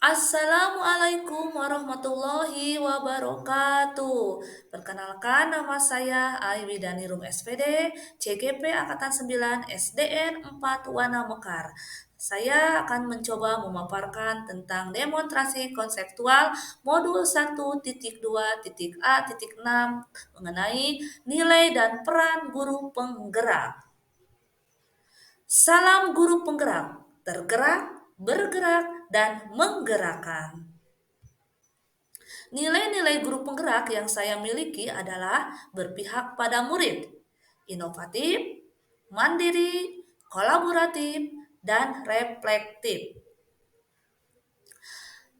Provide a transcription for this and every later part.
Assalamualaikum warahmatullahi wabarakatuh. Perkenalkan nama saya Aiwidani Rum SPD, CGP Angkatan 9 SDN 4 Wana Mekar. Saya akan mencoba memaparkan tentang demonstrasi konseptual modul 1.2.A.6 mengenai nilai dan peran guru penggerak. Salam guru penggerak, tergerak, bergerak, dan menggerakkan. Nilai-nilai guru penggerak yang saya miliki adalah berpihak pada murid, inovatif, mandiri, kolaboratif, dan reflektif.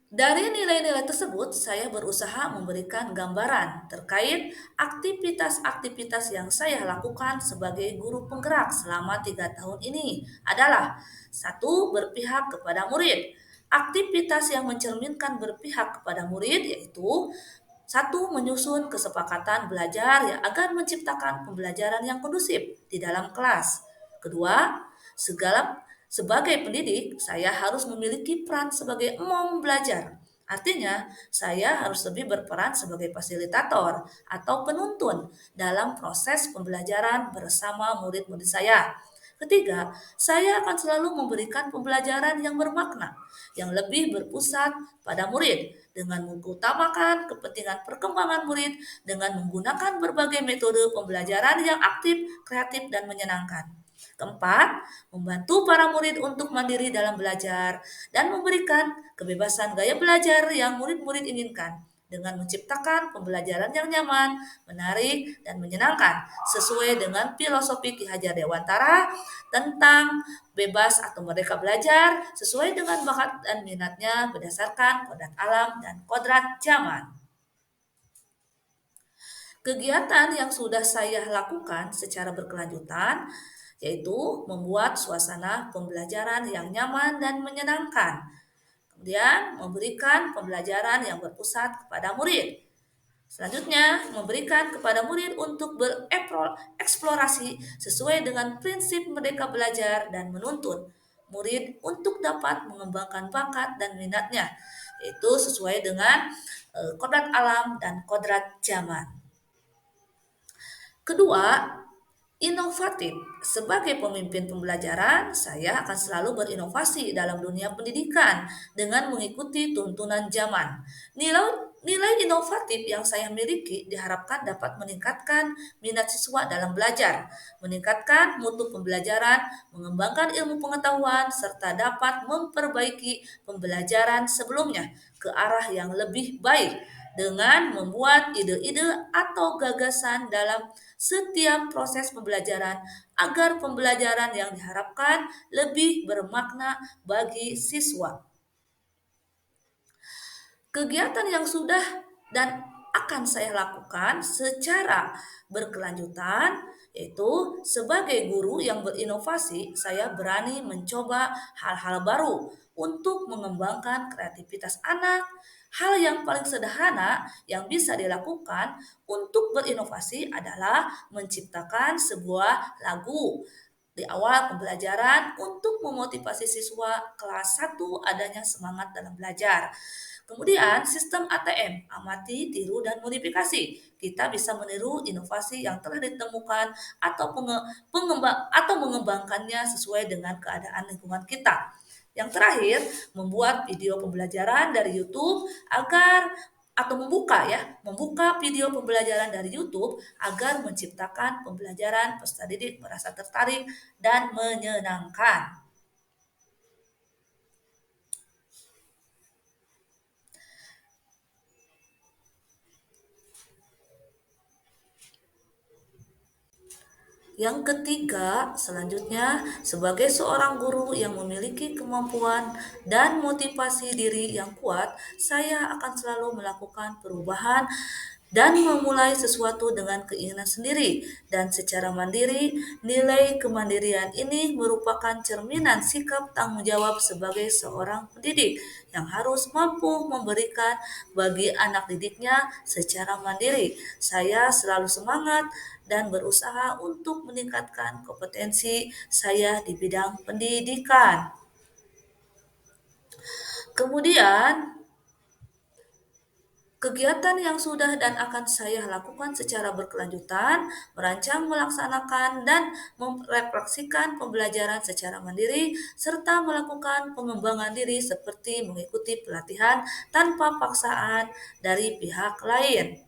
Dari nilai-nilai tersebut, saya berusaha memberikan gambaran terkait aktivitas-aktivitas yang saya lakukan sebagai guru penggerak selama 3 tahun ini adalah satu, berpihak kepada murid. Aktivitas yang mencerminkan berpihak kepada murid yaitu satu, menyusun kesepakatan belajar yang agar menciptakan pembelajaran yang kondusif di dalam kelas. Kedua, sebagai pendidik, saya harus memiliki peran sebagai emong belajar. Artinya, saya harus lebih berperan sebagai fasilitator atau penuntun dalam proses pembelajaran bersama murid-murid saya. Ketiga, saya akan selalu memberikan pembelajaran yang bermakna, yang lebih berpusat pada murid, dengan mengutamakan kepentingan perkembangan murid dengan menggunakan berbagai metode pembelajaran yang aktif, kreatif, dan menyenangkan. Keempat, membantu para murid untuk mandiri dalam belajar dan memberikan kebebasan gaya belajar yang murid-murid inginkan dengan menciptakan pembelajaran yang nyaman, menarik, dan menyenangkan sesuai dengan filosofi Ki Hajar Dewantara tentang bebas atau merdeka belajar sesuai dengan bakat dan minatnya berdasarkan kodrat alam dan kodrat zaman. Kegiatan yang sudah saya lakukan secara berkelanjutan yaitu membuat suasana pembelajaran yang nyaman dan menyenangkan. Kemudian memberikan pembelajaran yang berpusat kepada murid. Selanjutnya, memberikan kepada murid untuk bereksplorasi sesuai dengan prinsip merdeka belajar dan menuntun murid untuk dapat mengembangkan bakat dan minatnya, yaitu sesuai dengan kodrat alam dan kodrat zaman. Kedua, inovatif. Sebagai pemimpin pembelajaran, saya akan selalu berinovasi dalam dunia pendidikan dengan mengikuti tuntunan zaman. Nilai inovatif yang saya miliki diharapkan dapat meningkatkan minat siswa dalam belajar, meningkatkan mutu pembelajaran, mengembangkan ilmu pengetahuan, serta dapat memperbaiki pembelajaran sebelumnya ke arah yang lebih baik dengan membuat ide-ide atau gagasan dalam setiap proses pembelajaran agar pembelajaran yang diharapkan lebih bermakna bagi siswa. Kegiatan yang sudah dan akan saya lakukan secara berkelanjutan yaitu sebagai guru yang berinovasi, saya berani mencoba hal-hal baru untuk mengembangkan kreativitas anak. Hal yang paling sederhana yang bisa dilakukan untuk berinovasi adalah menciptakan sebuah lagu di awal pembelajaran untuk memotivasi siswa kelas 1 adanya semangat dalam belajar. Kemudian sistem ATM, amati, tiru, dan modifikasi. Kita bisa meniru inovasi yang telah ditemukan atau mengembangkannya sesuai dengan keadaan lingkungan kita. Yang terakhir, membuat video pembelajaran dari YouTube agar atau membuka video pembelajaran dari YouTube agar menciptakan pembelajaran peserta didik merasa tertarik dan menyenangkan. Yang ketiga, selanjutnya, sebagai seorang guru yang memiliki kemampuan dan motivasi diri yang kuat, saya akan selalu melakukan perubahan dan memulai sesuatu dengan keinginan sendiri dan secara mandiri. Nilai kemandirian ini merupakan cerminan sikap tanggung jawab sebagai seorang pendidik yang harus mampu memberikan bagi anak didiknya secara mandiri. Saya selalu semangat dan berusaha untuk meningkatkan kompetensi saya di bidang pendidikan. Kemudian, kegiatan yang sudah dan akan saya lakukan secara berkelanjutan, merancang, melaksanakan, dan merefleksikan pembelajaran secara mandiri, serta melakukan pengembangan diri seperti mengikuti pelatihan tanpa paksaan dari pihak lain.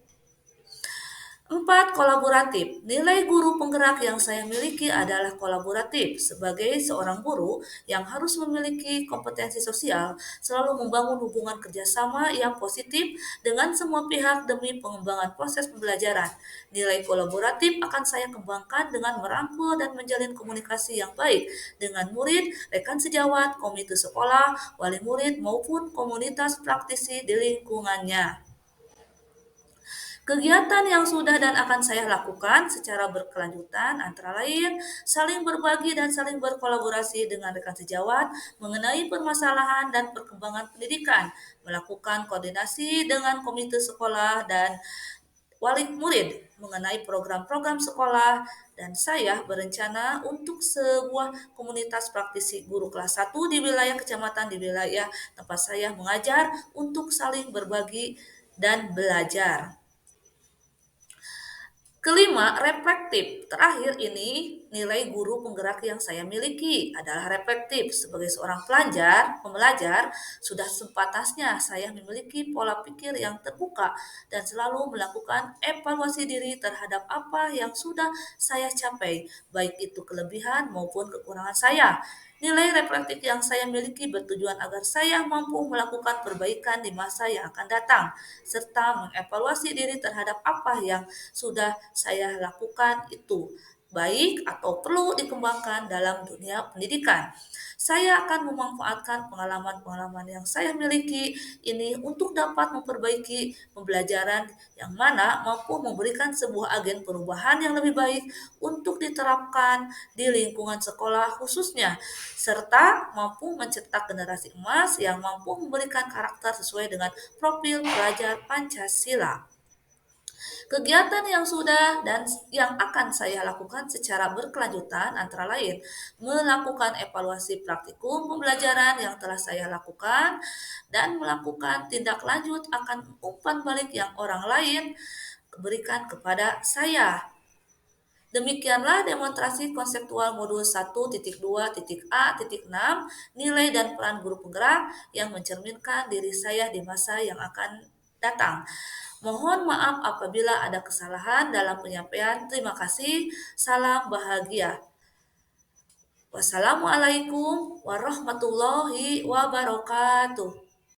4. Kolaboratif. Nilai guru penggerak yang saya miliki adalah kolaboratif. Sebagai seorang guru yang harus memiliki kompetensi sosial, selalu membangun hubungan kerjasama yang positif dengan semua pihak demi pengembangan proses pembelajaran. Nilai kolaboratif akan saya kembangkan dengan merangkul dan menjalin komunikasi yang baik dengan murid, rekan sejawat, komite sekolah, wali murid, maupun komunitas praktisi di lingkungannya. Kegiatan yang sudah dan akan saya lakukan secara berkelanjutan antara lain saling berbagi dan saling berkolaborasi dengan rekan sejawat mengenai permasalahan dan perkembangan pendidikan, melakukan koordinasi dengan komite sekolah dan wali murid mengenai program-program sekolah, dan saya berencana untuk sebuah komunitas praktisi guru kelas 1 di wilayah kecamatan di wilayah tempat saya mengajar untuk saling berbagi dan belajar. Kelima, reflektif. Terakhir ini, nilai guru penggerak yang saya miliki adalah reflektif. Sebagai seorang pembelajar, sudah sepantasnya saya memiliki pola pikir yang terbuka dan selalu melakukan evaluasi diri terhadap apa yang sudah saya capai, baik itu kelebihan maupun kekurangan saya. Nilai reflektif yang saya miliki bertujuan agar saya mampu melakukan perbaikan di masa yang akan datang, serta mengevaluasi diri terhadap apa yang sudah saya lakukan itu baik atau perlu dikembangkan dalam dunia pendidikan. Saya akan memanfaatkan pengalaman-pengalaman yang saya miliki ini untuk dapat memperbaiki pembelajaran yang mana mampu memberikan sebuah agen perubahan yang lebih baik untuk diterapkan di lingkungan sekolah khususnya, serta mampu mencetak generasi emas yang mampu memberikan karakter sesuai dengan profil pelajar Pancasila. Kegiatan yang sudah dan yang akan saya lakukan secara berkelanjutan antara lain melakukan evaluasi praktikum pembelajaran yang telah saya lakukan dan melakukan tindak lanjut akan umpan balik yang orang lain berikan kepada saya. Demikianlah demonstrasi konseptual modul 1.2.a.6 nilai dan peran guru penggerak yang mencerminkan diri saya di masa yang akan datang. Mohon maaf apabila ada kesalahan dalam penyampaian. Terima kasih. Salam bahagia. Wassalamualaikum warahmatullahi wabarakatuh.